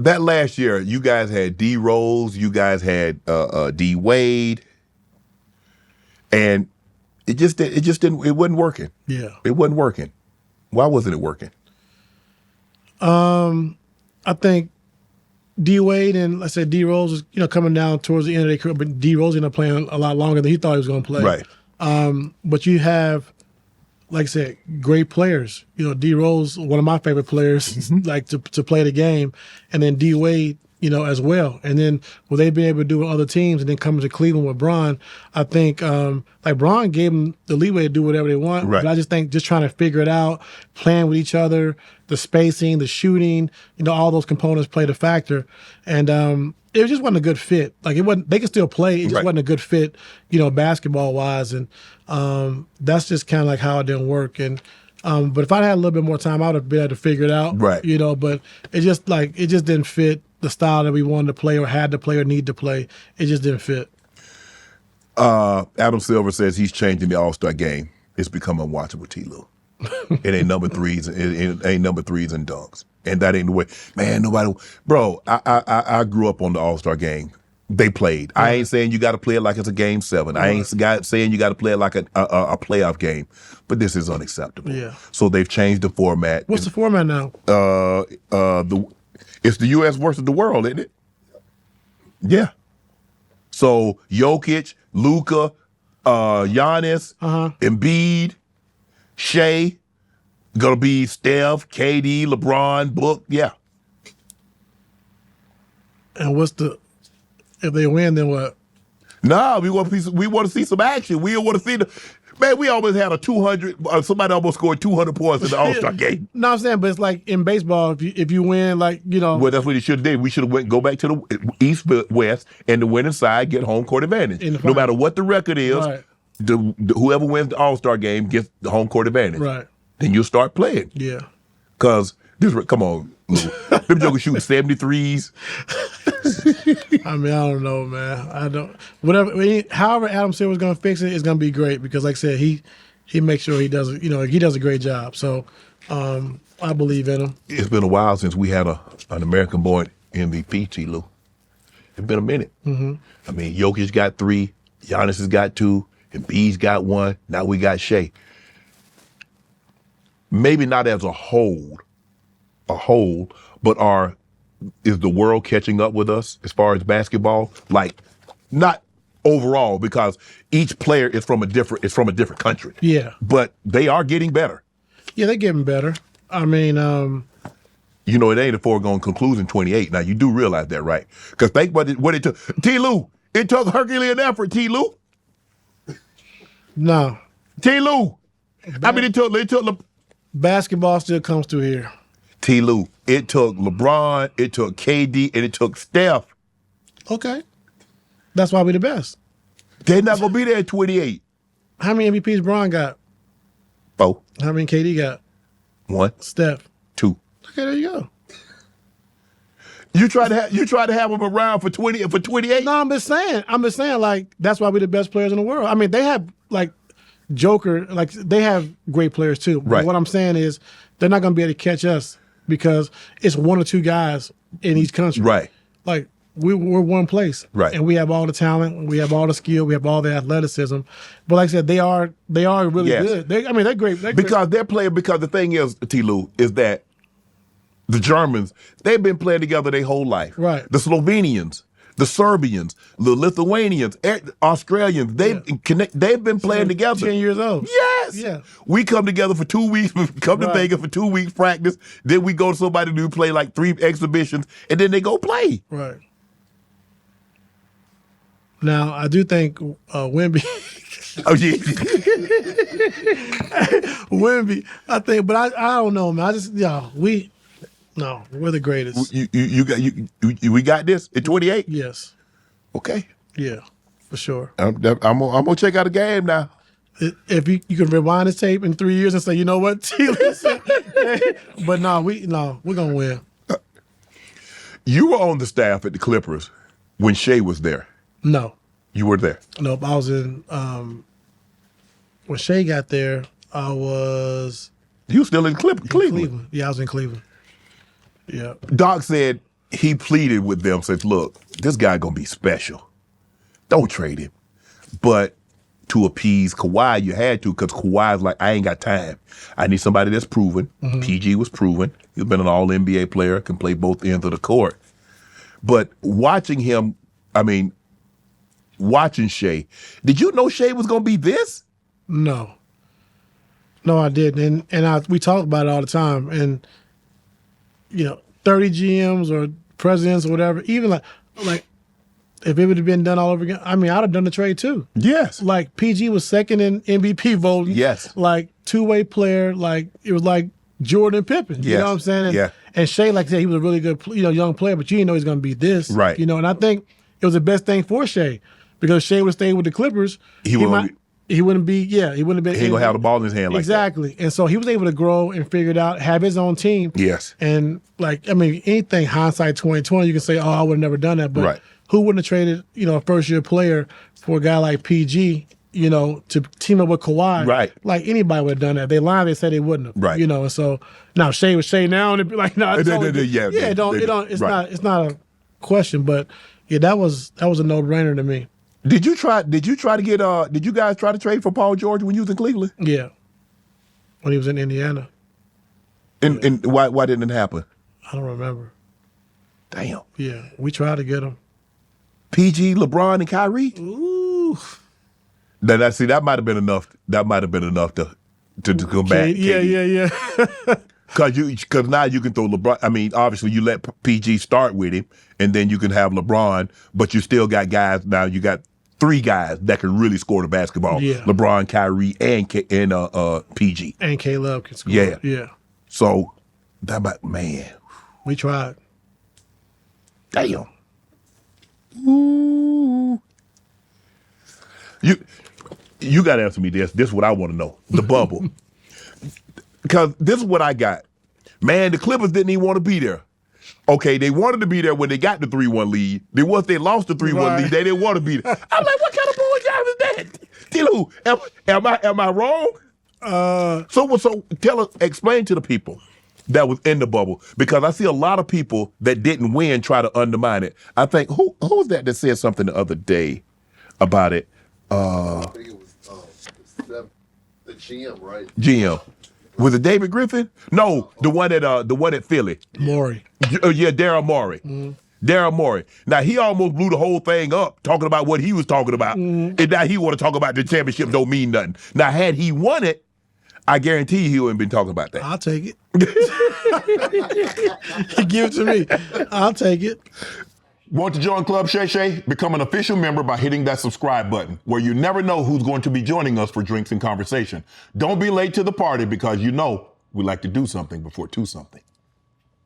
That last year, you guys had D Rose, you guys had D Wade, and it wasn't working. Yeah, it wasn't working. Why wasn't it working? I think D Wade and let's say D Rose was coming down towards the end of their career, but D Rose ended up playing a lot longer than he thought he was going to play. Right. But you have, like I said, great players. D Rose, one of my favorite players, like to play the game, and then D Wade, as well. And then will they be able to do with other teams, and then coming to Cleveland with Bron, I think like Bron gave them the leeway to do whatever they want. Right. But I just think just trying to figure it out, playing with each other, the spacing, the shooting, all those components played a factor. And it just wasn't a good fit. Like it wasn't. They could still play. It just wasn't a good fit, basketball wise. And that's just kind of like how it didn't work. And but if I had a little bit more time, I would have been able to figure it out. Right. But it just didn't fit the style that we wanted to play or had to play or need to play. It just didn't fit. Adam Silver says he's changing the All-Star game. It's become unwatchable, T. Lue. It ain't number threes. It ain't number threes and dunks. And that ain't the way. Man, nobody. Bro, I grew up on the All-Star game. They played. I ain't saying you got to play it like it's a game 7. I ain't saying you got to play it like a playoff game. But this is unacceptable. Yeah. So they've changed the format. What's the format now? It's the U.S. versus the world, isn't it? Yeah. So Jokic, Luka, Giannis, Embiid, Shai, gonna be Steph, KD, LeBron, Book, yeah. And if they win, then what? Nah, we want to see some action. We want to see man, we almost had a 200. Somebody almost scored 200 points in the All-Star game. No, I'm saying, but it's like in baseball, if you win, Well, that's what he should have did. We should have go back to the East West, and the winning side get home court advantage. No matter what the record is, right. Whoever wins the All-Star game gets the home court advantage. Right. Then you'll start playing. Yeah. Because come on, Lou. Them jokers shooting 73s. I mean, I don't know, man. I don't. However, Adam Silver's going to fix it, it's going to be great because, like I said, he makes sure he does it. He does a great job. So I believe in him. It's been a while since we had an American-born MVP, T. Lue. It's been a minute. Mm-hmm. I mean, Jokic got 3, Giannis has got 2, Embiid's got 1. Now we got Shai. Maybe not as a whole, but is the world catching up with us as far as basketball? Like, not overall, because each player is from a different country. Yeah. But they are getting better. Yeah, they're getting better. I mean, it ain't a foregone conclusion 28. Now, you do realize that, right? Because think about what it took. T. Lue, it took Herculean effort, T. Lue. No. T. Lue. I mean, it took basketball still comes through here. T. Lue, it took LeBron, it took KD, and it took Steph. Okay. That's why we're the best. They're not going to be there at 28. How many MVPs Bron got? 4. How many KD got? 1. Steph. 2. Okay, there you go. You try to have them around for 28? No, I'm just saying, like, that's why we're the best players in the world. I mean, they have, like, Joker, like, they have great players, too. Right. But what I'm saying is they're not going to be able to catch us because it's 1 or 2 guys in each country. Right. Like, we're one place. Right. And we have all the talent, we have all the skill, we have all the athleticism. But like I said, they are really good. They're great. Because the thing is, T. Lue, is that the Germans, they've been playing together their whole life. Right. The Slovenians, the Serbians, the Lithuanians, Australians, they've been playing together. 10 years old. Yes. Yeah. We come together for 2 weeks, come to Vegas for 2 weeks practice, then we go to somebody to play like 3 exhibitions, and then they go play. Right. Now, I do think Wemby. Oh, yeah. Wemby, I think, but I don't know, man. We're the greatest. We got this at 28? Yes. Okay. Yeah, for sure. I'm gonna check out a game now. If you can rewind this tape in 3 years and say, you know what, but we're gonna win. You were on the staff at the Clippers when Shai was there. No. You were there? No, I was in, when Shai got there, I was... You were still in Cleveland? Yeah, I was in Cleveland. Yeah. Doc said he pleaded with them, says, look, this guy going to be special. Don't trade him. But to appease Kawhi, you had to, because Kawhi's like, I ain't got time. I need somebody that's proven. PG was proven. He's been an all-NBA player, can play both ends of the court. But watching him, I mean, watching Shai, did you know Shai was going to be this? No. No, I didn't. And we talk about it all the time. And, 30 GMs or presidents or whatever, even like if it would have been done all over again, I mean, I'd have done the trade too. Yes. Like PG was second in MVP voting. Yes. Like two-way player. Like it was like Jordan and Pippen. Yes. You know what I'm saying? And Shai, like I said, he was a really good, young player, but you didn't know he's going to be this. Right. And I think it was the best thing for Shai because Shai would have stayed with the Clippers. He wouldn't be. He wouldn't have been. He ain't gonna have the ball in his hand like exactly. And so he was able to grow and figure it out, have his own team. Yes. And anything hindsight 2020, you can say, oh, I would have never done that. But who wouldn't have traded, a first year player for a guy like PG, to team up with Kawhi? Right. Like anybody would have done that. They lied, they said they wouldn't have. Right. And so now Shai was Shai now, and it'd be like, no, it's not a question. But yeah, that was a no brainer to me. Did you guys try to trade for Paul George when you was in Cleveland? Yeah. When he was in Indiana. And why didn't it happen? I don't remember. Damn. Yeah. We tried to get him. PG, LeBron, and Kyrie? Ooh. That might have been enough. That might have been enough to come back. Yeah. Because now you can throw LeBron. I mean, obviously you let PG start with him, and then you can have LeBron, but you still got guys. Now you got 3 guys that can really score the basketball. Yeah. LeBron, Kyrie, and PG. And K-Love can score. Yeah. Yeah. So man. We tried. Damn. Ooh. You got to answer me this. This is what I want to know. The bubble. Because this is what I got. Man, the Clippers didn't even want to be there. Okay, they wanted to be there when they got the 3-1 lead. Once they lost the 3-1 lead, they didn't want to be there. I'm like, what kind of bullshit is that? Tell who? Am I wrong? So explain to the people that was in the bubble, because I see a lot of people that didn't win try to undermine it. I think who was that said something the other day about it? I think it was the GM, right? GM. Was it David Griffin? No, the one at Philly. Morey. Yeah, Daryl Morey. Mm-hmm. Daryl Morey. Now, he almost blew the whole thing up talking about what he was talking about. Mm-hmm. And now he want to talk about the championship don't mean nothing. Now, had he won it, I guarantee he wouldn't been talking about that. I'll take it. Give it to me. I'll take it. Want to join Club Shay Shay? Become an official member by hitting that subscribe button, where you never know who's going to be joining us for drinks and conversation. Don't be late to the party, because we like to do something before 2 something.